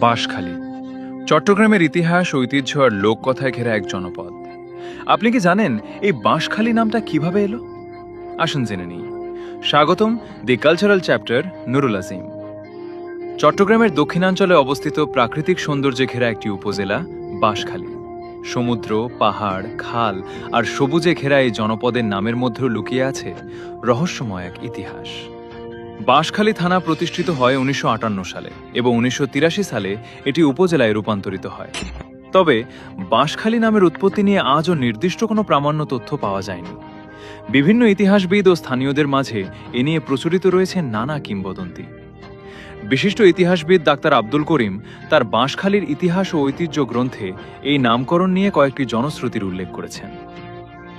বাঁশখালী চট্টগ্রামের ইতিহাস, ঐতিহ্য আর লোককথায় ঘেরা এক জনপদ। আপনি কি জানেন এই বাঁশখালী নামটা কিভাবে এলো? আসুন জেনে নিই। স্বাগতম দি কালচারাল চ্যাপ্টার নুরুল আজিম। চট্টগ্রামের দক্ষিণাঞ্চলে অবস্থিত প্রাকৃতিক সৌন্দর্যে ঘেরা একটি উপজেলা বাঁশখালী। সমুদ্র, পাহাড়, খাল আর সবুজে ঘেরা এই জনপদের নামের মধ্যেও লুকিয়ে আছে রহস্যময় এক ইতিহাস। বাঁশখালী থানা প্রতিষ্ঠিত হয় ১৯৫৮ সালে এবং ১৯৮৩ সালে এটি উপজেলায় রূপান্তরিত হয়। তবে বাঁশখালী নামের উৎপত্তি নিয়ে আজও নির্দিষ্ট কোনো প্রামাণ্য তথ্য পাওয়া যায়নি। বিভিন্ন ইতিহাসবিদ ও স্থানীয়দের মাঝে এ নিয়ে প্রচলিত রয়েছে নানা কিংবদন্তি। বিশিষ্ট ইতিহাসবিদ ডাক্তার আব্দুল করিম তার বাঁশখালীর ইতিহাস ও ঐতিহ্য গ্রন্থে এই নামকরণ নিয়ে কয়েকটি জনশ্রুতির উল্লেখ করেছেন।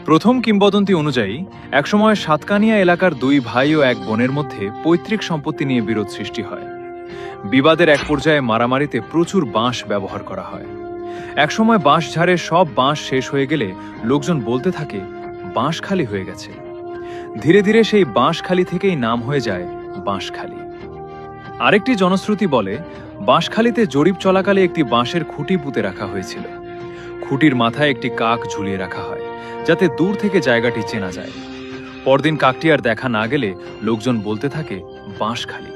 প্রথম কিংবদন্তি অনুযায়ী একসময় সাতকানিয়া এলাকার দুই ভাই ও এক বোনের মধ্যে পৈতৃক সম্পত্তি নিয়ে বিরোধ সৃষ্টি হয়। বিবাদের এক পর্যায়ে মারামারিতে প্রচুর বাঁশ ব্যবহার করা হয়। একসময় বাঁশঝাড়ের সব বাঁশ শেষ হয়ে গেলে লোকজন বলতে থাকে বাঁশখালী হয়ে গেছে। ধীরে ধীরে সেই বাঁশখালী থেকেই নাম হয়ে যায় বাঁশখালী। আরেকটি জনশ্রুতি বলে বাঁশখালীতে জরিপ চলাকালে একটি বাঁশের খুঁটি পুঁতে রাখা হয়েছিল। খুঁটির মাথায় একটি কাক ঝুলিয়ে রাখা হয় যাতে দূর থেকে জায়গাটি চেনা যায়। পরদিন কাকটি আর দেখা না গেলে লোকজন বলতে থাকে বাঁশখালী।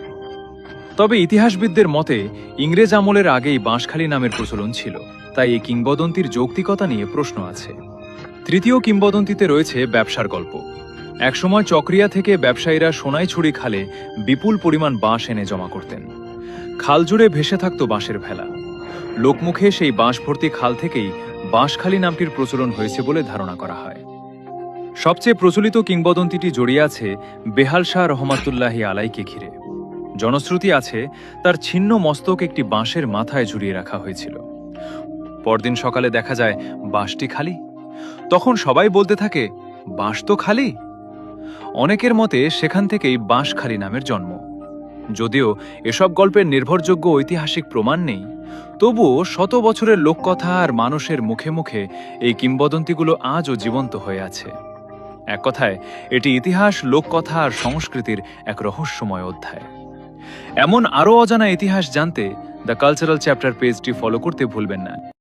তবে ইতিহাসবিদদের মতে ইংরেজ আমলের আগেই বাঁশখালী নামের প্রচলন ছিল, তাই এই কিংবদন্তির যৌক্তিকতা নিয়ে প্রশ্ন আছে। তৃতীয় কিংবদন্তিতে রয়েছে ব্যবসার গল্প। একসময় চকরিয়া থেকে ব্যবসায়ীরা সোনাইছড়ি খালে বিপুল পরিমাণ বাঁশ এনে জমা করতেন। খাল জুড়ে ভেসে থাকত বাঁশের ভেলা। লোকমুখে সেই বাঁশ ভর্তি খাল থেকেই বাঁশখালী নামটির প্রচলন হয়েছে বলে ধারণা করা হয়। সবচেয়ে প্রচলিত কিংবদন্তিটি জড়িয়ে আছে বেহাল শাহ রহমাতুল্লাহি আলাইকে ঘিরে। জনশ্রুতি আছে তার ছিন্ন মস্তক একটি বাঁশের মাথায় ঝুলিয়ে রাখা হয়েছিল। পরদিন সকালে দেখা যায় বাঁশটি খালি। তখন সবাই বলতে থাকে বাঁশ তো খালি। অনেকের মতে সেখান থেকেই বাঁশখালী নামের জন্ম। যদিও এসব গল্পের নির্ভরযোগ্য ঐতিহাসিক প্রমাণ নেই, তবুও শত বছরের লোককথা আর মানুষের মুখে মুখে এই কিংবদন্তিগুলো আজও জীবন্ত হয়ে আছে। এক কথায় এটি ইতিহাস, লোককথা আর সংস্কৃতির এক রহস্যময় অধ্যায়। এমন আরও অজানা ইতিহাস জানতে দ্য কালচারাল চ্যাপ্টার পেজটি ফলো করতে ভুলবেন না।